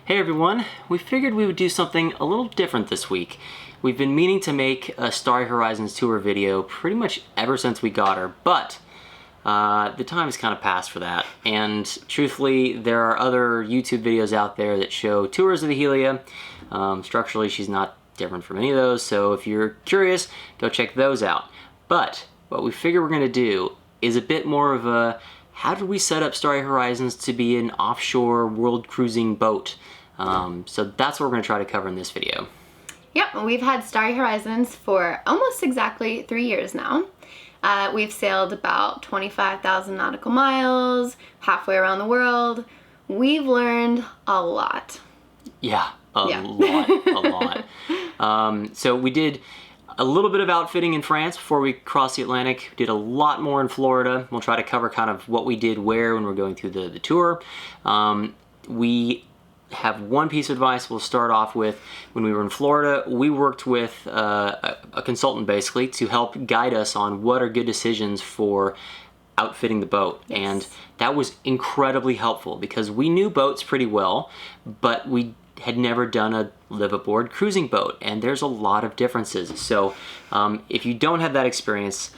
Hey everyone, we figured we would do something a little different this week. We've been meaning to make a Starry Horizons tour video pretty much ever since we got her, but the time has kind of passed for that. And truthfully, there are other YouTube videos out there that show tours of the Helia. Structurally, she's not different from any of those, so if you're curious, go check those out. But what we figure we're going to do is a bit more of a how did we set up Starry Horizons to be an offshore world cruising boat? So that's what we're going to try to cover in this video. Yep, we've had Starry Horizons for almost exactly 3 years now. We've sailed about 25,000 nautical miles, halfway around the world. We've learned a lot. Yeah, a lot. So we did a little bit of outfitting in France before we crossed the Atlantic. Did a lot more in Florida. We'll try to cover kind of what we did where when we're going through the tour. We have one piece of advice we'll start off with. When we were in Florida, we worked with a consultant basically to help guide us on what are good decisions for outfitting the boat. Yes. And that was incredibly helpful because we knew boats pretty well, but we had never done a live aboard cruising boat, and there's a lot of differences. So if you don't have that experience,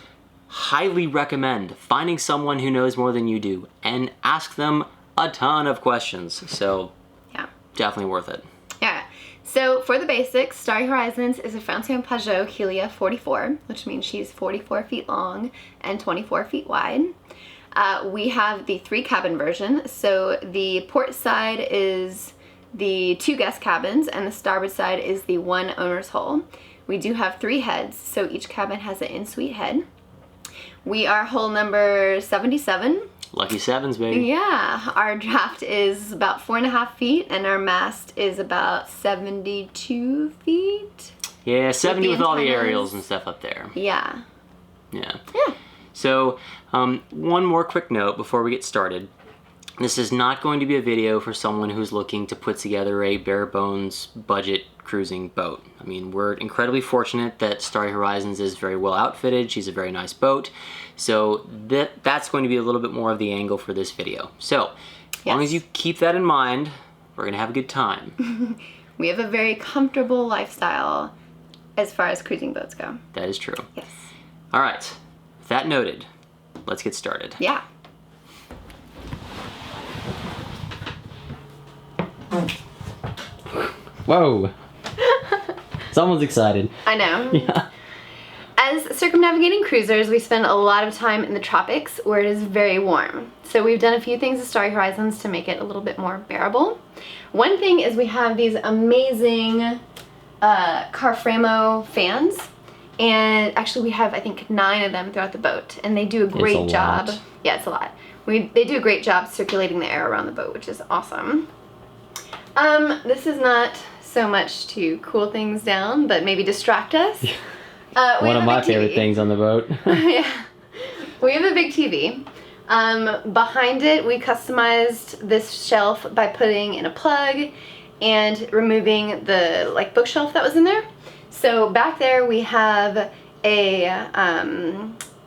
highly recommend finding someone who knows more than you do and ask them a ton of questions. So definitely worth it. Yeah. So for the basics, Starry Horizons is a Fountaine Pajot Helia 44, which means she's 44 feet long and 24 feet wide. We have the 3-cabin version. So the port side is the 2 guest cabins and the starboard side is the 1 owner's hull. We do have 3 heads, so each cabin has an in-suite head. We are hull number 77. Lucky sevens, baby. Yeah, our draft is about 4.5 feet and our mast is about 72 feet. Yeah, 70 with all the aerials and stuff up there. Yeah. Yeah. So one more quick note before we get started. This is not going to be a video for someone who's looking to put together a bare bones budget cruising boat. I mean, we're incredibly fortunate that Starry Horizons is very well outfitted. She's a very nice boat. So that's going to be a little bit more of the angle for this video. So as long as you keep that in mind, we're going to have a good time. We have a very comfortable lifestyle as far as cruising boats go. That is true. Yes. All right. With that noted, let's get started. Yeah. Whoa. Someone's excited. I know. Yeah. As circumnavigating cruisers, we spend a lot of time in the tropics where it is very warm. So we've done a few things at Starry Horizons to make it a little bit more bearable. One thing is we have these amazing Carframo fans. And actually we have, I think, 9 of them throughout the boat. And they do a great job. Yeah, it's a lot. They do a great job circulating the air around the boat, which is awesome. This is not so much to cool things down, but maybe distract us. One of my favorite things on the boat. Yeah. We have a big TV. Behind it, we customized this shelf by putting in a plug and removing the bookshelf that was in there. So back there we have a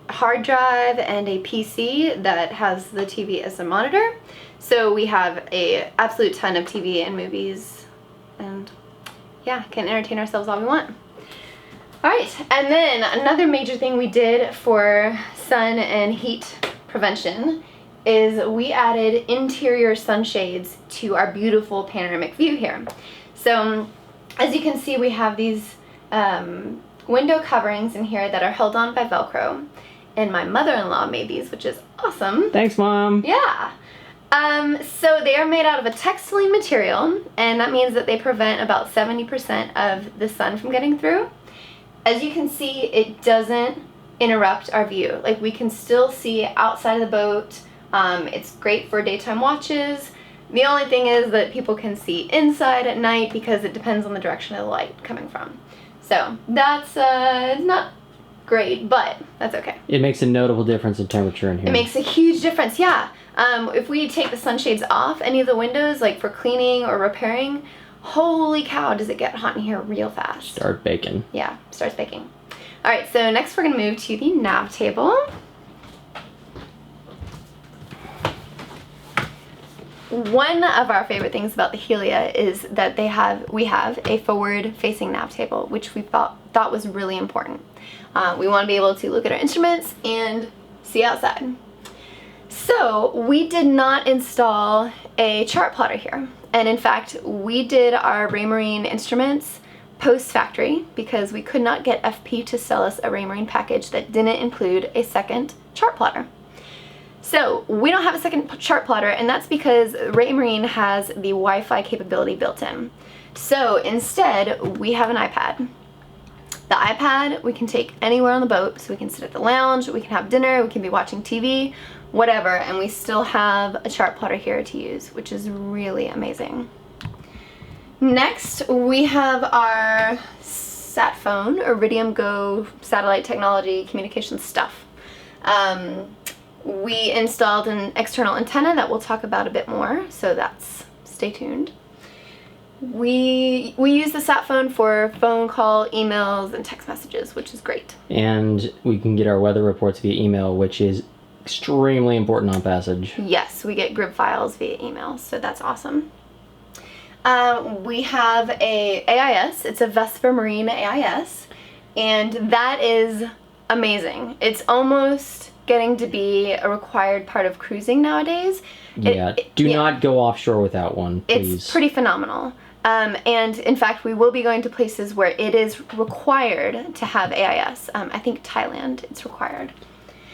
hard drive and a PC that has the TV as a monitor. So we have a absolute ton of TV and movies, and yeah, can entertain ourselves all we want. All right, and then another major thing we did for sun and heat prevention is we added interior sunshades to our beautiful panoramic view here. So as you can see, we have these window coverings in here that are held on by Velcro, and my mother-in-law made these, which is awesome. Thanks, Mom. Yeah. So they are made out of a textile material, and that means that they prevent about 70% of the sun from getting through. As you can see, it doesn't interrupt our view. We can still see outside of the boat. It's great for daytime watches. The only thing is that people can see inside at night because it depends on the direction of the light coming from. So that's it's not great, but that's okay. It makes a notable difference in temperature in here. It makes a huge difference, yeah. If we take the sunshades off any of the windows, for cleaning or repairing, holy cow, does it get hot in here real fast. Start baking. Yeah, starts baking. All right, so next we're gonna move to the nav table. one of our favorite things about the Helia is that we have a forward-facing nav table, which we thought was really important. We want to be able to look at our instruments and see outside. So we did not install a chart plotter here, and in fact we did our Raymarine instruments post-factory because we could not get FP to sell us a Raymarine package that didn't include a second chart plotter. So we don't have a second chart plotter, and that's because Raymarine has the Wi-Fi capability built in. So instead we have an iPad. The iPad we can take anywhere on the boat, so we can sit at the lounge, we can have dinner, we can be watching TV, whatever, and we still have a chart plotter here to use, which is really amazing. Next, we have our sat phone, Iridium Go satellite technology communication stuff. We installed an external antenna that we'll talk about a bit more, so stay tuned. We use the sat phone for phone call, emails, and text messages, which is great. And we can get our weather reports via email, which is extremely important on passage. Yes, we get grid files via email, so that's awesome. We have a AIS. It's a Vespa Marine AIS, and that is amazing. It's almost getting to be a required part of cruising nowadays. Do not go offshore without one, please. It's pretty phenomenal. And in fact, we will be going to places where it is required to have AIS. I think Thailand, it's required.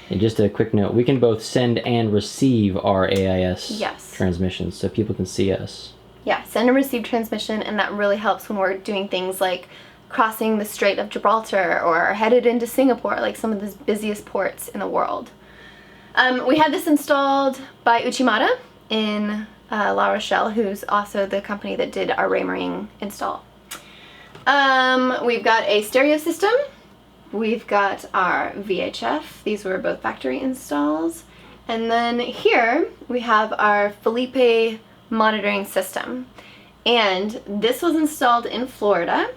And just a quick note, we can both send and receive our AIS transmissions, so people can see us. Yeah, send and receive transmission, and that really helps when we're doing things like crossing the Strait of Gibraltar or headed into Singapore, like some of the busiest ports in the world. We had this installed by Uchimata in La Rochelle, who's also the company that did our Raymarine install. We've got a stereo system. We've got our VHF. These were both factory installs. And then here we have our Felipe monitoring system. And this was installed in Florida.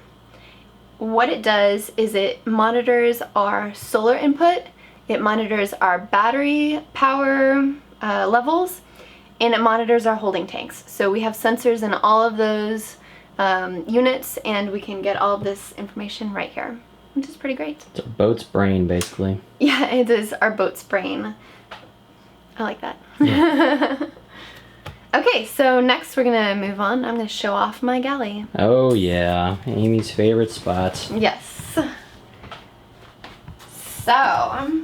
What it does is it monitors our solar input, it monitors our battery power levels, and it monitors our holding tanks. So we have sensors in all of those units, and we can get all of this information right here, which is pretty great. It's a boat's brain, basically. Yeah, it is our boat's brain. I like that. Yeah. Okay, so next we're gonna move on. I'm gonna show off my galley. Oh yeah, Amy's favorite spot. Yes. So,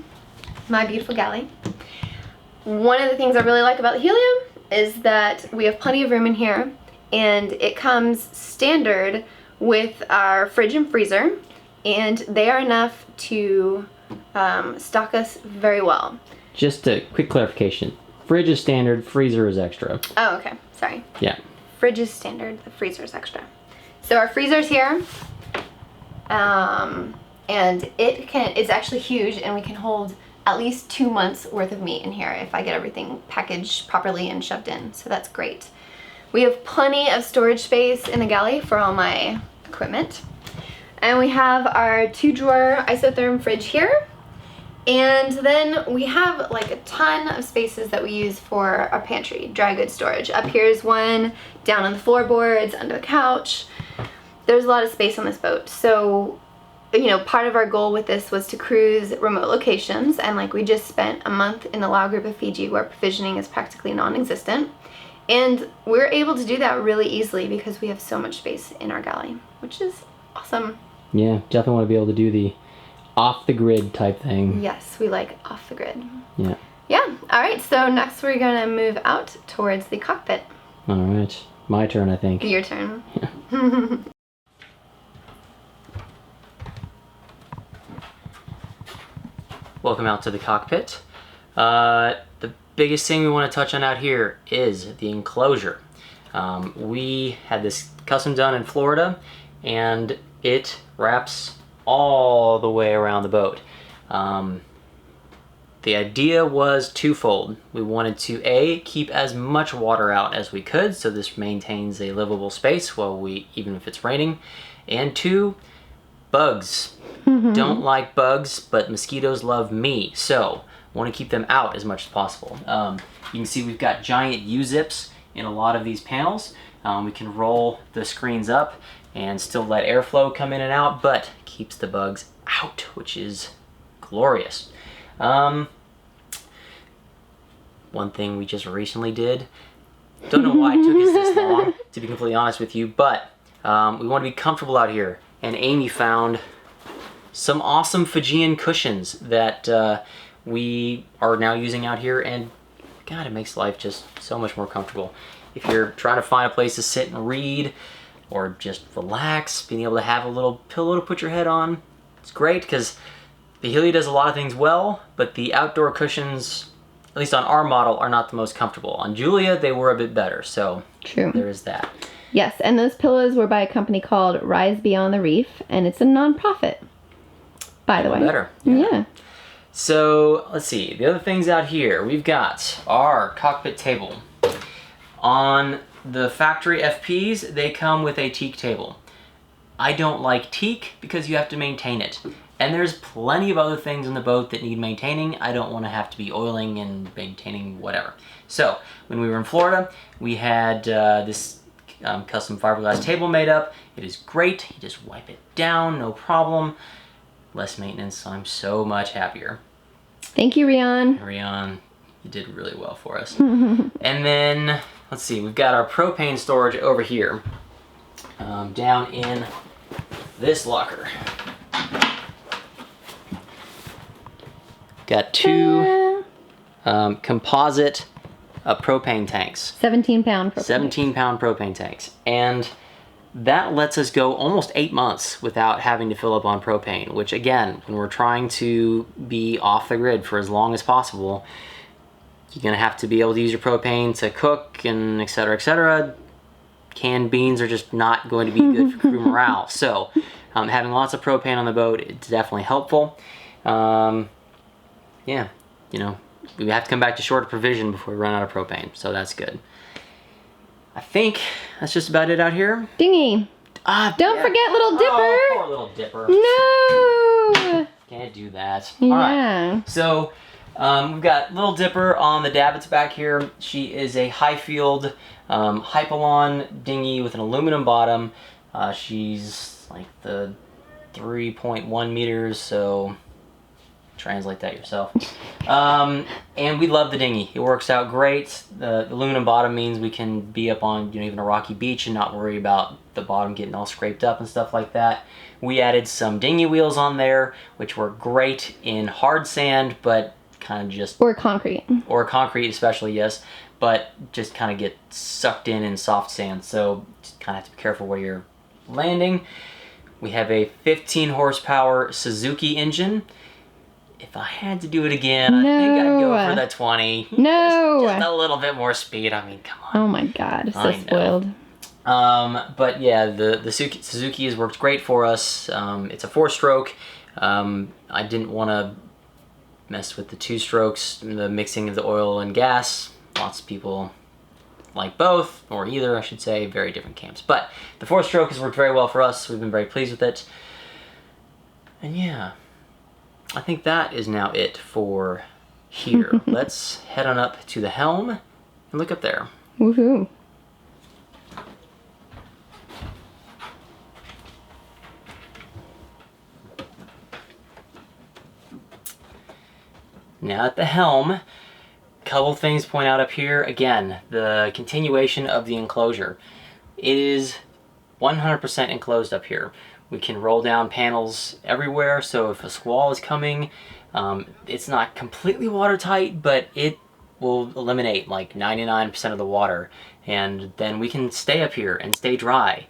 my beautiful galley. One of the things I really like about the Helium is that we have plenty of room in here, and it comes standard with our fridge and freezer, and they are enough to stock us very well. Just a quick clarification. Fridge is standard, freezer is extra. Oh, okay. Sorry. Yeah. Fridge is standard, the freezer is extra. So our freezer's here, and it's actually huge, and we can hold at least 2 months worth of meat in here if I get everything packaged properly and shoved in, so that's great. We have plenty of storage space in the galley for all my equipment. And we have our 2-drawer isotherm fridge here. And then we have like a ton of spaces that we use for our pantry, dry goods storage. Up here is one, down on the floorboards, under the couch. There's a lot of space on this boat. So, you know, part of our goal with this was to cruise remote locations, and like we just spent a month in the Lao group of Fiji where provisioning is practically non-existent. And we're able to do that really easily because we have so much space in our galley, which is awesome. Yeah, definitely want to be able to do the off-the-grid type thing. Yes, we like off-the-grid. Yeah. Yeah, alright, so next we're going to move out towards the cockpit. Alright, my turn, I think. Your turn. Yeah. Welcome out to the cockpit. The biggest thing we want to touch on out here is the enclosure. We had this custom done in Florida, and it wraps all the way around the boat. The idea was twofold. We wanted to A, keep as much water out as we could, so this maintains a livable space even if it's raining, and 2, bugs. Don't like bugs, but mosquitoes love me, so want to keep them out as much as possible. You can see we've got giant U-zips in a lot of these panels. We can roll the screens up and still let airflow come in and out, but keeps the bugs out, which is glorious. One thing we just recently did, don't know why it took us this long, to be completely honest with you, but we want to be comfortable out here. And Amy found some awesome Fijian cushions that we are now using out here, and God, it makes life just so much more comfortable. If you're trying to find a place to sit and read, or just relax, being able to have a little pillow to put your head on, it's great, because the Helia does a lot of things well, but the outdoor cushions, at least on our model, are not the most comfortable. On Julia, they were a bit better, so true. There is that. Yes, and those pillows were by a company called Rise Beyond the Reef, and it's a non-profit, by the way. Better. Yeah. So, let's see. The other things out here, we've got our cockpit table. On the factory FPs, they come with a teak table. I don't like teak because you have to maintain it. And there's plenty of other things in the boat that need maintaining. I don't want to have to be oiling and maintaining whatever. So, when we were in Florida, we had this custom fiberglass table made up. It is great. You just wipe it down, no problem. Less maintenance. I'm so much happier. Thank you, Rian. Rian, you did really well for us. And then, let's see, we've got our propane storage over here, down in this locker. Got two composite propane tanks. 17-pound propane. 17-pound propane tanks. And that lets us go almost 8 months without having to fill up on propane, which again, when we're trying to be off the grid for as long as possible, you're gonna have to be able to use your propane to cook and et cetera, et cetera. Canned beans are just not going to be good for crew morale. So having lots of propane on the boat is definitely helpful. Yeah, you know, we have to come back to shorter provision before we run out of propane, so that's good. I think that's just about it out here. Dinghy. Don't forget Little Dipper. Oh, poor Little Dipper. No. Can't do that. Yeah. All right. So we've got Little Dipper on the davits back here. She is a Highfield Hypalon dinghy with an aluminum bottom. She's like the 3.1 meters, so translate that yourself. And we love the dinghy. It works out great. The aluminum bottom means we can be up on, you know, even a rocky beach and not worry about the bottom getting all scraped up and stuff like that. We added some dinghy wheels on there, which work great in hard sand, but kind of just... Or concrete. Or concrete especially, yes. But just kind of get sucked in soft sand. So just kind of have to be careful where you're landing. We have a 15 horsepower Suzuki engine. If I had to do it again, I think I'd go for the 20. No! Just a little bit more speed. I mean, come on. Oh my God, so spoiled. But yeah, the Suzuki has worked great for us. It's a 4-stroke. I didn't want to mess with the 2 strokes, the mixing of the oil and gas. Lots of people like both, or either, I should say, very different camps. But the 4-stroke has worked very well for us. We've been very pleased with it. And yeah, I think that is now it for here. Let's head on up to the helm and look up there. Woohoo. Now at the helm, a couple things to point out up here. Again, the continuation of the enclosure. It is 100% enclosed up here. We can roll down panels everywhere, so if a squall is coming, it's not completely watertight, but it will eliminate like 99% of the water, and then we can stay up here and stay dry.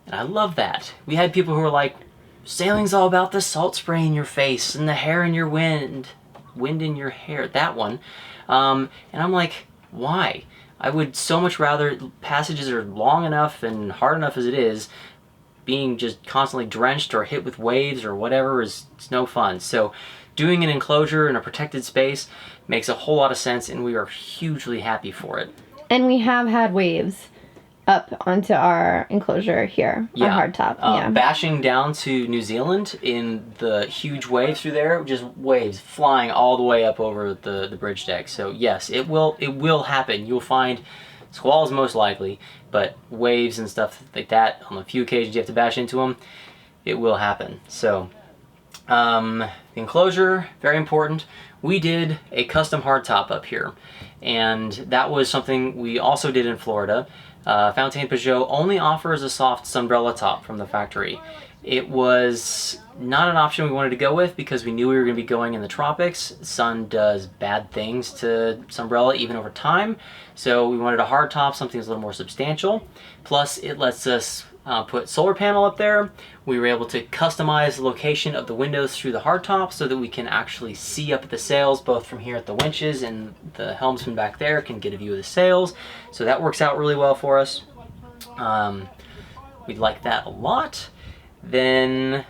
And I love that. We had people who were like, sailing's all about the salt spray in your face and the hair in your wind in your hair, that one. And I'm like, why? I would so much rather passages are long enough and hard enough as it is. Being just constantly drenched or hit with waves or whatever it's no fun. So doing an enclosure in a protected space makes a whole lot of sense, and we are hugely happy for it. And we have had waves up onto our enclosure here, our hardtop. Yeah. Bashing down to New Zealand in the huge waves through there, just waves flying all the way up over the bridge deck. So yes, it will happen. You'll find Squalls most likely, but waves and stuff like that, on the few occasions you have to bash into them, it will happen. So, the enclosure, very important. We did a custom hardtop up here, and that was something we also did in Florida. Fountaine Pajot only offers a soft sunbrella top from the factory. It was not an option we wanted to go with because we knew we were going to be going in the tropics. Sun does bad things to sunbrella even over time, so we wanted a hard top, something that's a little more substantial. Plus, it lets us put solar panel up there. We were able to customize the location of the windows through the hardtop so that we can actually see up at the sails, both from here at the winches, and the helmsman back there can get a view of the sails. So that works out really well for us. We like that a lot. Then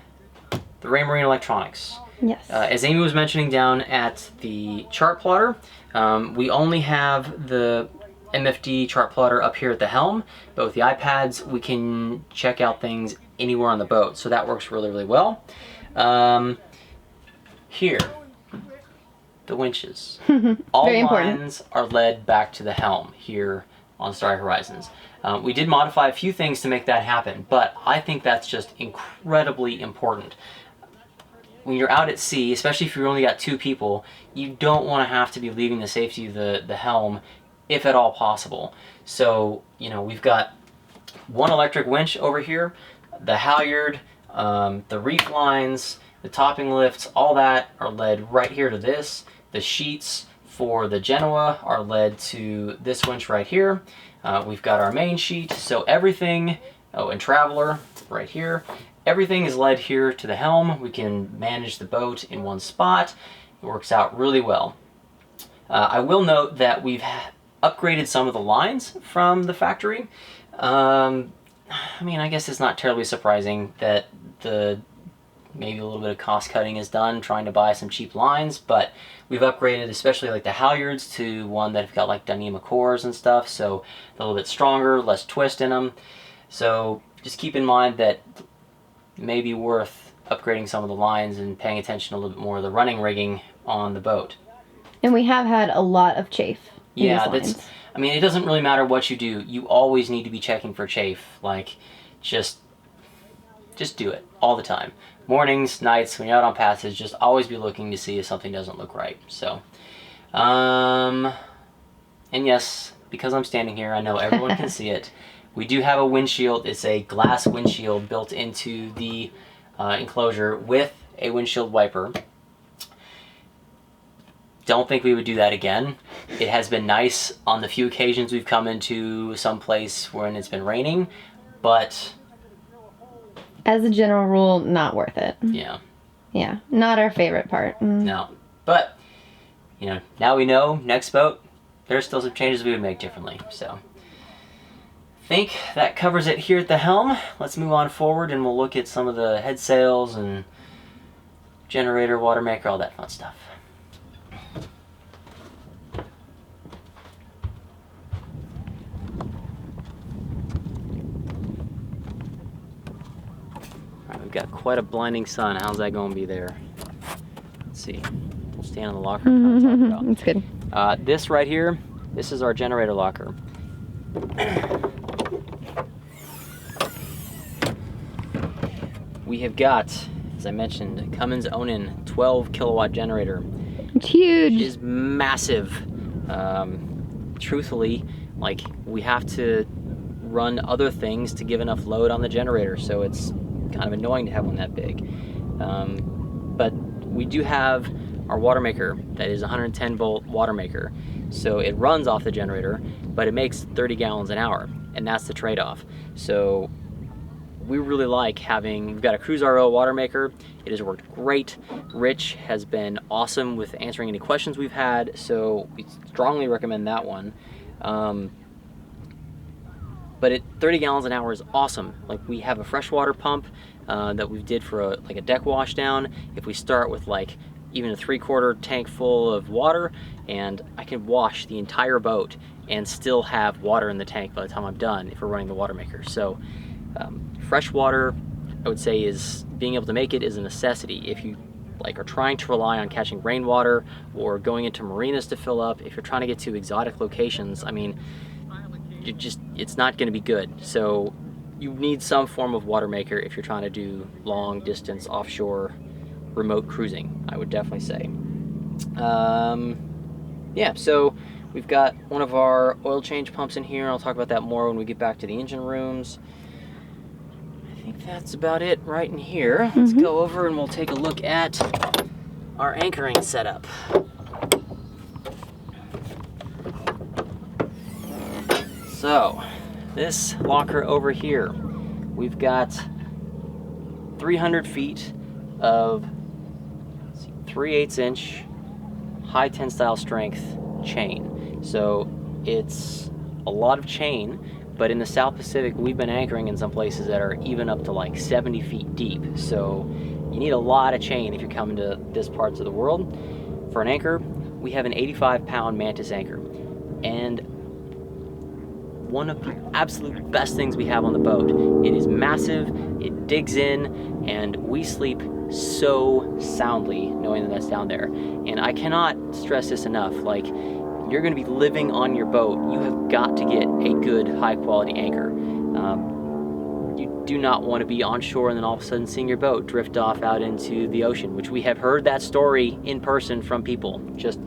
the Raymarine electronics. Yes. As Amy was mentioning down at the chart plotter, we only have the MFD chart plotter up here at the helm, but with the iPads we can check out things anywhere on the boat, so that works really, really well. Here, the winches. All Very lines are led back to the helm here on Starry Horizons. We did modify a few things to make that happen, but I think that's just incredibly important. When you're out at sea, especially if you've only got 2 people, you don't want to have to be leaving the safety of the helm, if at all possible. So, you know, we've got one electric winch over here, the halyard, the reef lines, the topping lifts, all that are led right here to this. The sheets for the Genoa are led to this winch right here. We've got our main sheet, so everything, oh, and Traveler right here, everything is led here to the helm. We can manage the boat in one spot. It works out really well. I will note that we've upgraded some of the lines from the factory. I mean, I guess it's not terribly surprising that maybe a little bit of cost cutting is done trying to buy some cheap lines, but we've upgraded especially like the halyards to one that have got like Dyneema cores and stuff, so a little bit stronger, less twist in them. So just keep in mind that it may be worth upgrading some of the lines and paying attention a little bit more to the running rigging on the boat. And we have had a lot of chafe. Yeah, I mean, it doesn't really matter what you do. You always need to be checking for chafe. Like, just do it all the time. Mornings, nights, when you're out on passage, just always be looking to see if something doesn't look right. So, and yes, because I'm standing here, I know everyone can see it. We do have a windshield. It's a glass windshield built into the enclosure with a windshield wiper. Don't think we would do that again. It has been nice on the few occasions we've come into some place when it's been raining, but as a general rule, not worth it. Yeah. Yeah, not our favorite part. No, but you know, now we know. Next boat, there's still some changes we would make differently. So, I think that covers it here at the helm. Let's move on forward, and we'll look at some of the head sails and generator, water maker, all that fun stuff. We've got quite a blinding sun. How's that going to be there? Let's see. We'll stand in the locker. That's good. This right here, this is our generator locker. We have got, as I mentioned, Cummins Onan 12 kilowatt generator. It's huge. It is massive. Truthfully, like, we have to run other things to give enough load on the generator, so it's kind of annoying to have one that big. But we do have our water maker that is a 110 volt water maker, so it runs off the generator, but it makes 30 gallons an hour, and that's the trade-off. So we really like having, we've got a Cruise RO water maker. It has worked great. Rich has been awesome with answering any questions we've had, so we strongly recommend that one. But 30 gallons an hour is awesome. Like, we have a freshwater pump that we did for a deck wash down. If we start with like even a 3/4 tank full of water, and I can wash the entire boat and still have water in the tank by the time I'm done if we're running the water maker. So fresh water, I would say, is being able to make it is a necessity. If you like are trying to rely on catching rainwater or going into marinas to fill up, if you're trying to get to exotic locations, I mean, it's not going to be good. So you need some form of water maker if you're trying to do long distance offshore remote cruising, I would definitely say. Yeah, so we've got one of our oil change pumps in here. I'll talk about that more when we get back to the engine rooms. I think that's about it right in here. Let's go over and we'll take a look at our anchoring setup. So, this locker over here, we've got 300 feet of 3/8 inch high tensile strength chain. So it's a lot of chain, but in the South Pacific we've been anchoring in some places that are even up to like 70 feet deep. So you need a lot of chain if you're coming to this parts of the world. For an anchor, we have an 85-pound Mantis anchor, and one of the absolute best things we have on the boat. It is massive, it digs in, and we sleep so soundly knowing that that's down there. And I cannot stress this enough, like, you're gonna be living on your boat, you have got to get a good high quality anchor. You do not want to be on shore and then all of a sudden seeing your boat drift off out into the ocean, which we have heard that story in person from people. Just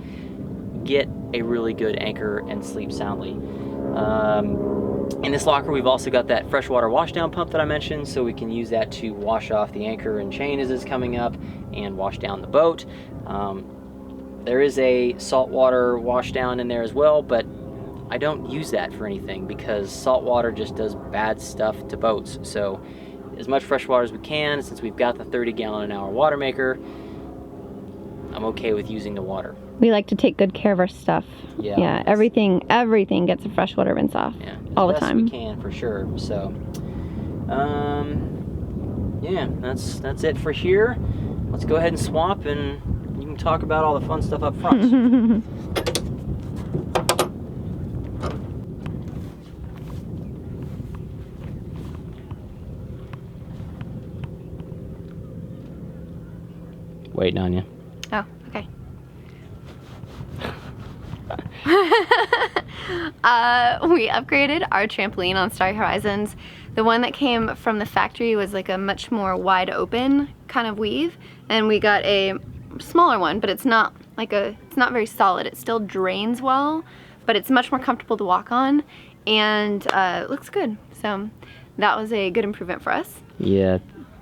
get a really good anchor and sleep soundly. In this locker we've also got that freshwater washdown pump that I mentioned, so we can use that to wash off the anchor and chain as it's coming up and wash down the boat. There is a saltwater washdown in there as well, but I don't use that for anything because salt water just does bad stuff to boats. So as much fresh water as we can, since we've got the 30-gallon-an-hour water maker, I'm okay with using the water. We like to take good care of our stuff. Yeah, everything gets a freshwater rinse off. Yeah, all the time. We can for sure. So, yeah, that's it for here. Let's go ahead and swap, and you can talk about all the fun stuff up front. Waiting on you. Oh, okay. We upgraded our trampoline on Starry Horizons. The one that came from the factory was like a much more wide open kind of weave, and we got a smaller one, but it's not very solid. It still drains well, but it's much more comfortable to walk on, and it looks good. So that was a good improvement for us. Yeah,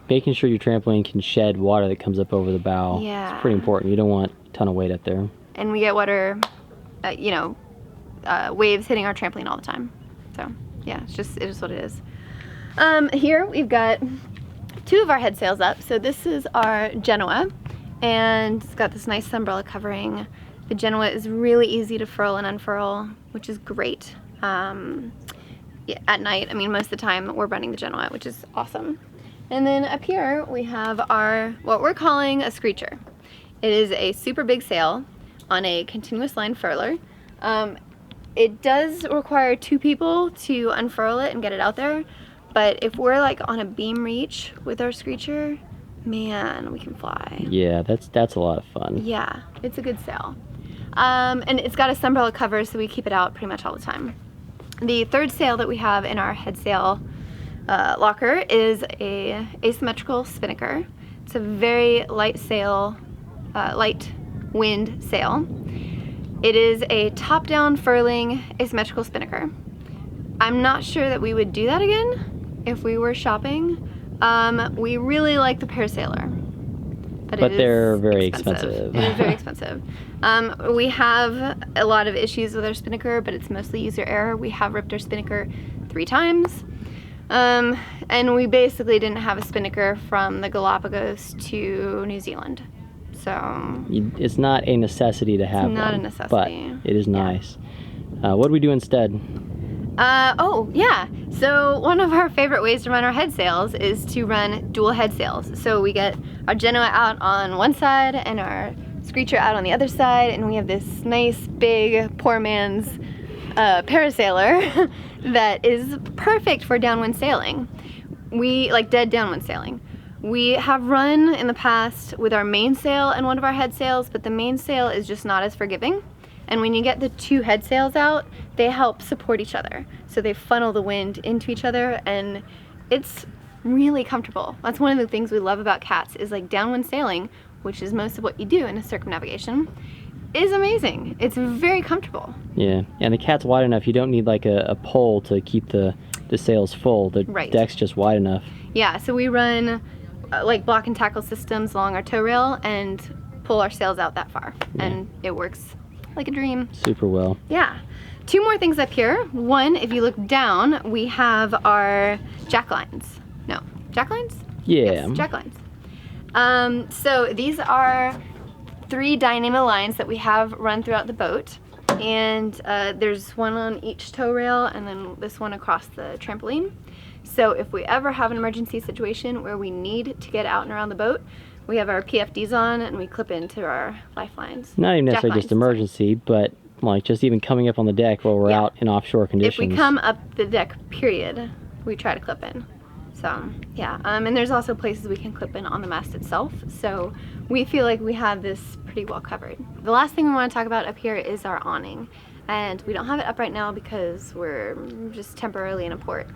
making sure your trampoline can shed water that comes up over the bow. Yeah. It's pretty important. You don't want a ton of weight up there. And we get water, waves hitting our trampoline all the time. So yeah, it is what it is. Here we've got two of our head sails up. So this is our Genoa, and it's got this nice umbrella covering. The Genoa is really easy to furl and unfurl, which is great. Yeah, at night, I mean, most of the time we're running the Genoa, which is awesome. And then up here we have our, what we're calling a screecher. It is a super big sail on a continuous line furler. It does require two people to unfurl it and get it out there, but if we're like on a beam reach with our screecher, man, we can fly. Yeah, that's a lot of fun. Yeah, it's a good sail. And it's got a sunbrella cover, so we keep it out pretty much all the time. The third sail that we have in our head sail locker is a asymmetrical spinnaker. It's a very light sail, light wind sail. It is a top-down furling asymmetrical spinnaker. I'm not sure that we would do that again if we were shopping. We really like the parasailer, but they're very expensive. It is very expensive. We have a lot of issues with our spinnaker, but it's mostly user error. We have ripped our spinnaker 3 times. And we basically didn't have a spinnaker from the Galapagos to New Zealand. So it's not a necessity to have one. It's not a necessity. But it is nice. What do we do instead? Oh, yeah. So one of our favorite ways to run our head sails is to run dual head sails. So we get our Genoa out on one side and our Screecher out on the other side, and we have this nice big poor man's parasailer that is perfect for downwind sailing. We like dead downwind sailing. We have run in the past with our mainsail and one of our head sails, but the mainsail is just not as forgiving. And when you get the two head sails out, they help support each other. So they funnel the wind into each other, and it's really comfortable. That's one of the things we love about cats, is like downwind sailing, which is most of what you do in a circumnavigation, is amazing. It's very comfortable. Yeah, and the cat's wide enough. You don't need like a pole to keep the sails full. The deck's just wide enough. Yeah, so we run like block and tackle systems along our tow rail and pull our sails out that far, and it works like a dream. Super well. Yeah. Two more things up here. One, if you look down, we have our jacklines. No, jacklines? Yeah. Yes, jacklines. So these are 3 dynamo lines that we have run throughout the boat, and there's one on each tow rail and then this one across the trampoline. So if we ever have an emergency situation where we need to get out and around the boat, we have our PFDs on and we clip into our lifelines. Not even necessarily just emergency, but like just even coming up on the deck while we're out in offshore conditions. If we come up the deck, period, we try to clip in. So yeah, and there's also places we can clip in on the mast itself. So we feel like we have this pretty well covered. The last thing we want to talk about up here is our awning. And we don't have it up right now because we're just temporarily in a port.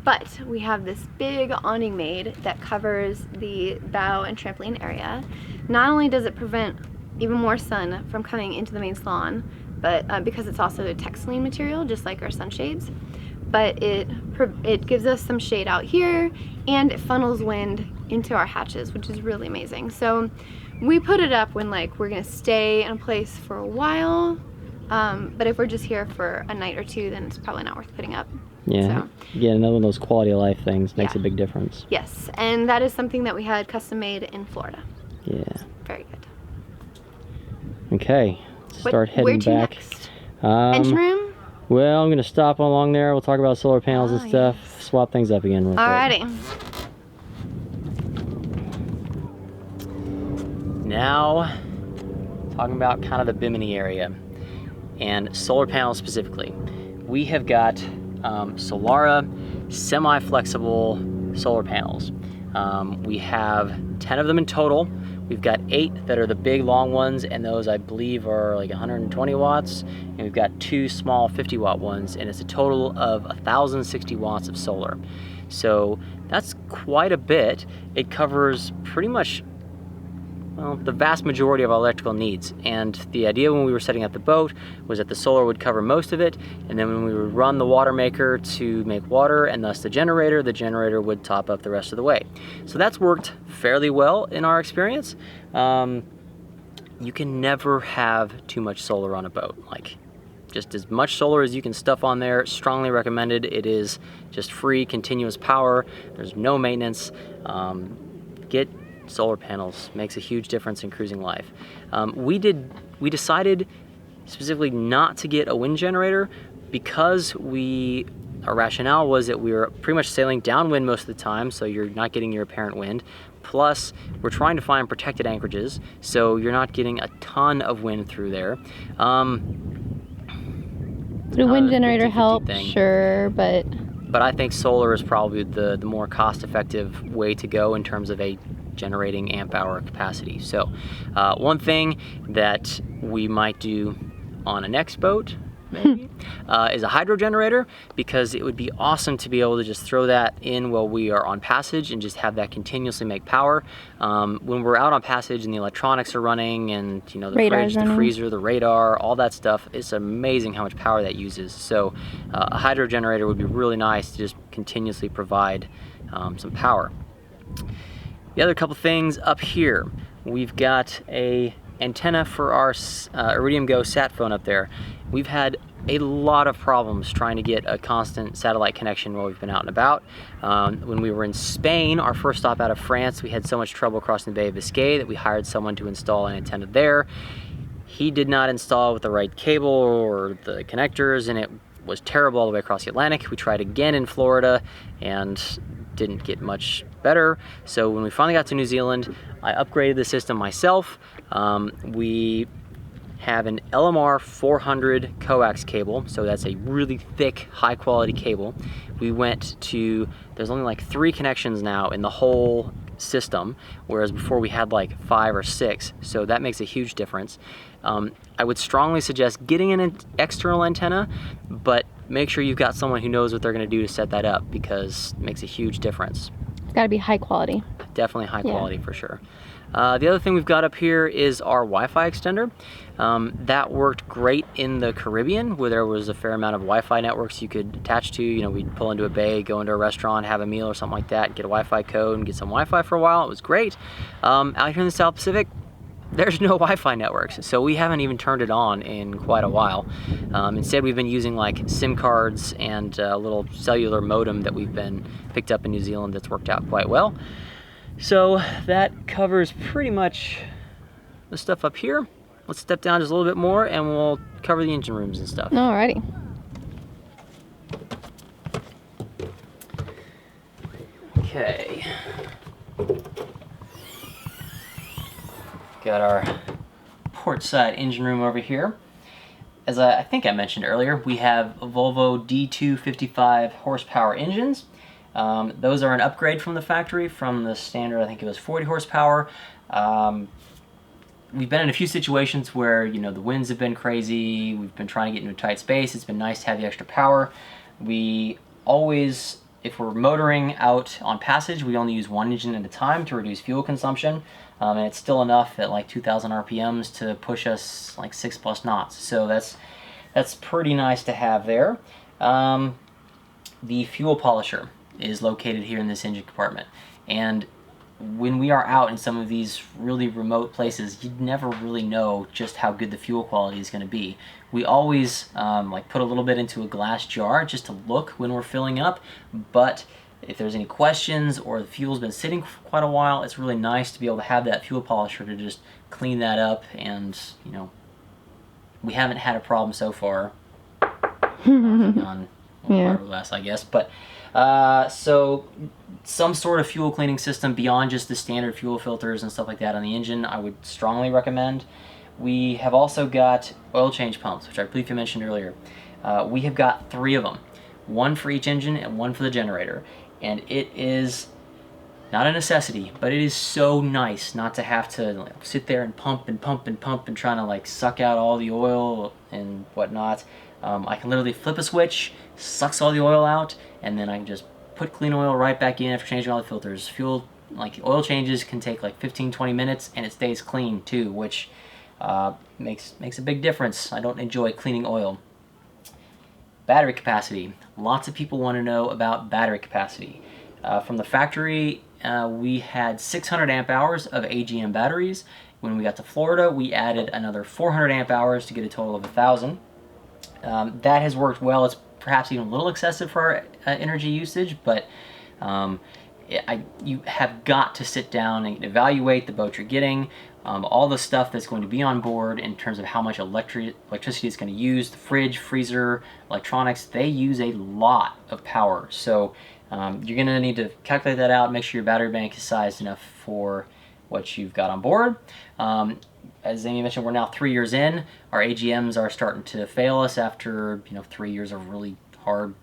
But we have this big awning made that covers the bow and trampoline area. Not only does it prevent even more sun from coming into the main salon, but because it's also a textiline material, just like our sunshades, but it gives us some shade out here, and it funnels wind into our hatches, which is really amazing. So we put it up when like we're gonna stay in a place for a while, but if we're just here for a night or two, then it's probably not worth putting up. Yeah, so, again, another one of those quality of life things makes a big difference. Yes, and that is something that we had custom made in Florida. Yeah. Very good. Okay, let's start heading back. Next? Engine room? Well, I'm going to stop along there. We'll talk about solar panels and stuff. Yes. Swap things up again real quick. Alrighty. Now, talking about kind of the Bimini area and solar panels specifically. We have got Solara semi-flexible solar panels. We have 10 of them in total. We've got 8 that are the big long ones, and those I believe are like 120 watts. And we've got 2 small 50 watt ones, and it's a total of 1,060 watts of solar. So that's quite a bit. It covers pretty much, well, the vast majority of our electrical needs. And the idea when we were setting up the boat was that the solar would cover most of it, and then when we would run the water maker to make water, and thus the generator would top up the rest of the way. So that's worked fairly well in our experience. You can never have too much solar on a boat. Like, just as much solar as you can stuff on there, strongly recommended. It is just free, continuous power. There's no maintenance. Get solar panels. Makes a huge difference in cruising life. We decided specifically not to get a wind generator because our rationale was that we were pretty much sailing downwind most of the time, so you're not getting your apparent wind. Plus, we're trying to find protected anchorages, so you're not getting a ton of wind through there. The wind generator helps, sure, but I think solar is probably the more cost-effective way to go in terms of a generating amp hour capacity. So one thing that we might do on a next boat maybe is a hydro generator, because it would be awesome to be able to just throw that in while we are on passage and just have that continuously make power. When we're out on passage and the electronics are running, and you know, the fridge, the freezer, the radar, all that stuff, it's amazing how much power that uses. So a hydro generator would be really nice to just continuously provide some power. The other couple things up here, we've got a antenna for our Iridium Go sat phone up there. We've had a lot of problems trying to get a constant satellite connection while we've been out and about. When we were in Spain, our first stop out of France, we had so much trouble crossing the Bay of Biscay that we hired someone to install an antenna there. He did not install with the right cable or the connectors, and it was terrible all the way across the Atlantic. We tried again in Florida and didn't get much better. So when we finally got to New Zealand, I upgraded the system myself. We have an LMR 400 coax cable, so that's a really thick, high quality cable. We went to, there's only like 3 connections now in the whole system, whereas before we had like 5 or 6, so that makes a huge difference. I would strongly suggest getting an external antenna, but make sure you've got someone who knows what they're going to do to set that up, because it makes a huge difference. It's got to be high quality. Definitely high quality for sure. The other thing we've got up here is our Wi-Fi extender. That worked great in the Caribbean, where there was a fair amount of Wi-Fi networks you could attach to. You know, we'd pull into a bay, go into a restaurant, have a meal or something like that, get a Wi-Fi code and get some Wi-Fi for a while. It was great. Out here in the South Pacific, there's no Wi-Fi networks, so we haven't even turned it on in quite a while. Instead, we've been using like SIM cards and a little cellular modem that we've been picked up in New Zealand that's worked out quite well. So that covers pretty much the stuff up here. Let's step down just a little bit more and we'll cover the engine rooms and stuff. Alrighty. Okay. Got our port side engine room over here. As I think I mentioned earlier, we have Volvo D255 horsepower engines. Those are an upgrade from the factory, from the standard, I think it was 40 horsepower. We've been in a few situations where, you know, the winds have been crazy, we've been trying to get into a tight space, it's been nice to have the extra power. We always, if we're motoring out on passage, we only use one engine at a time to reduce fuel consumption, and it's still enough at like 2,000 RPMs to push us like 6+ knots, so that's pretty nice to have there. The fuel polisher is located here in this engine compartment, and when we are out in some of these really remote places, you'd never really know just how good the fuel quality is going to be. We always like put a little bit into a glass jar just to look when we're filling up, but if there's any questions or the fuel's been sitting for quite a while, it's really nice to be able to have that fuel polisher to just clean that up, and you know, we haven't had a problem so far. On fiberglass, I guess, but so some sort of fuel cleaning system beyond just the standard fuel filters and stuff like that on the engine, I would strongly recommend. We have also got oil change pumps, which I believe you mentioned earlier. We have got 3 of them, one for each engine and one for the generator, and it is not a necessity, but it is so nice not to have to like sit there and pump and pump and pump and trying to like suck out all the oil and whatnot. I can literally flip a switch, sucks all the oil out, and then I can just put clean oil right back in after changing all the filters. Fuel, like oil changes can take like 15-20 minutes and it stays clean too, which makes a big difference. I don't enjoy cleaning oil. Battery capacity. Lots of people want to know about battery capacity. From the factory, we had 600 amp hours of AGM batteries. When we got to Florida, we added another 400 amp hours to get a total of 1,000. That has worked well. It's perhaps even a little excessive for our energy usage, but you have got to sit down and evaluate the boat you're getting, all the stuff that's going to be on board in terms of how much electricity it's going to use. The fridge, freezer, electronics, they use a lot of power. So you're going to need to calculate that out, make sure your battery bank is sized enough for what you've got on board. As Amy mentioned, we're now 3 years in. Our AGMs are starting to fail us after 3 years of really hard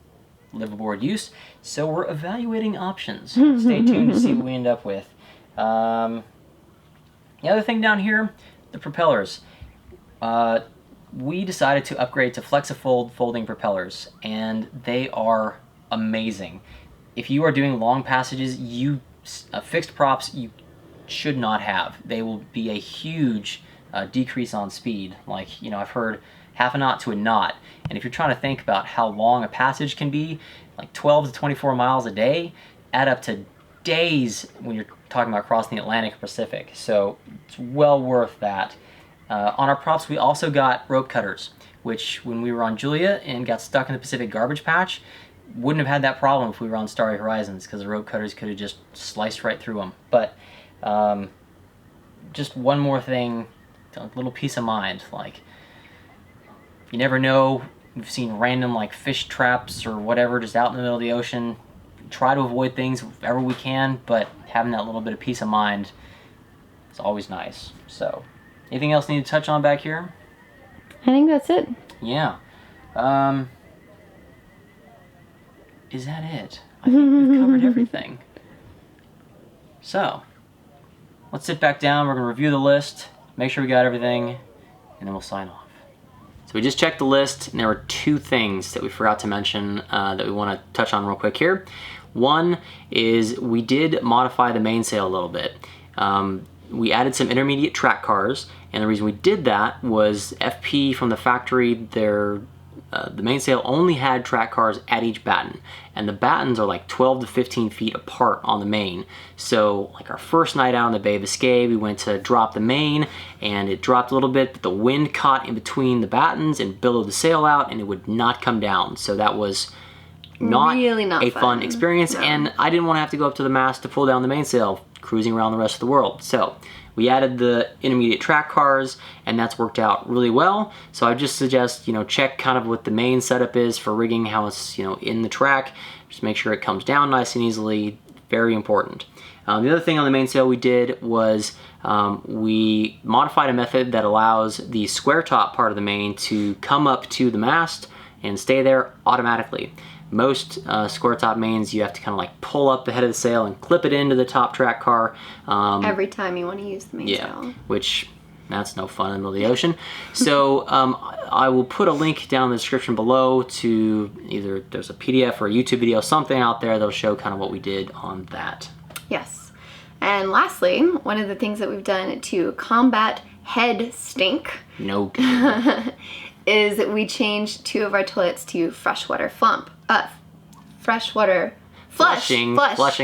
live aboard use. So we're evaluating options. Stay tuned to see what we end up with. The other thing down here, the propellers. We decided to upgrade to Flexifold folding propellers, and they are amazing. If you are doing long passages, fixed props you should not have. They will be a huge decrease on speed. Like, I've heard half a knot to a knot. And if you're trying to think about how long a passage can be, like 12 to 24 miles a day, add up to days when you're talking about crossing the Atlantic or Pacific. So it's well worth that. On our props, we also got rope cutters, which when we were on Julia and got stuck in the Pacific garbage patch, wouldn't have had that problem if we were on Starry Horizons, because the rope cutters could have just sliced right through them. But just one more thing, a little peace of mind. Like, you never know. We've seen random like fish traps or whatever just out in the middle of the ocean. Try to avoid things wherever we can, but having that little bit of peace of mind is always nice. So, anything else you need to touch on back here? I think that's it. Yeah. Is that it? I think we've covered everything. So, let's sit back down, we're going to review the list, make sure we got everything, and then we'll sign off. So we just checked the list, and there were 2 things that we forgot to mention that we want to touch on real quick here. One is we did modify the mainsail a little bit. We added some intermediate track cars, and the reason we did that was FP from the factory, the mainsail only had track cars at each batten, and the battens are like 12 to 15 feet apart on the main. So like our first night out on the Bay of Biscay, we went to drop the main, and it dropped a little bit, but the wind caught in between the battens and billowed the sail out, and it would not come down. So that was not really not a fun experience, no. And I didn't want to have to go up to the mast to pull down the mainsail, cruising around the rest of the world. So we added the intermediate track cars, and that's worked out really well. So I just suggest, check kind of what the main setup is for rigging, how it's, in the track. Just make sure it comes down nice and easily. Very important. The other thing on the mainsail we did was we modified a method that allows the square top part of the main to come up to the mast and stay there automatically. Most square top mains, you have to kind of like pull up the head of the sail and clip it into the top track car. Every time you want to use the mainsail. Yeah, which that's no fun in the middle of the ocean. So I will put a link down in the description below to either there's a PDF or a YouTube video, something out there that'll show kind of what we did on that. Yes. And lastly, one of the things that we've done to combat head stink No. is that we changed 2 of our toilets to freshwater flushing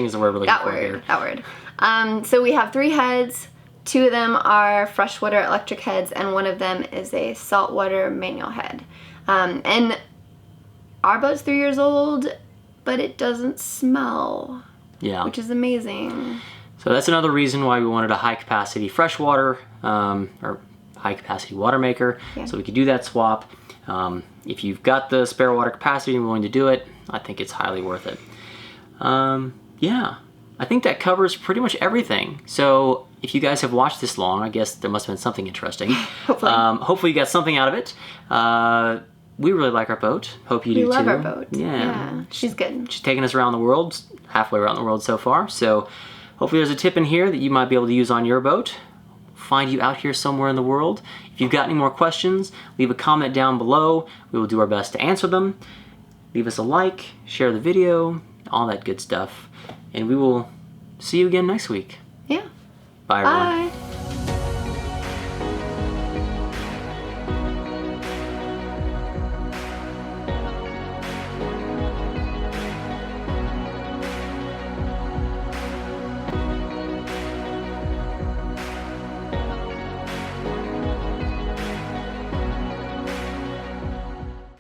is the word we're looking for here. That word. So we have 3 heads. 2 of them are freshwater electric heads, and one of them is a saltwater manual head. And our boat's 3 years old, but it doesn't smell. Yeah. Which is amazing. So that's another reason why we wanted a high capacity freshwater or high capacity water maker, so we could do that swap. If you've got the spare water capacity and willing to do it, I think it's highly worth it. Yeah, I think that covers pretty much everything. So if you guys have watched this long, I guess there must have been something interesting. Hopefully you got something out of it. We really like our boat. Hope you do too. We love our boat. Yeah. She's good. She's taken us around the world, halfway around the world so far. So hopefully there's a tip in here that you might be able to use on your boat. Find you out here somewhere in the world. If you've got any more questions, leave a comment down below. We will do our best to answer them. Leave us a like, share the video, all that good stuff. And we will see you again next week. Yeah. Bye, everyone. Bye.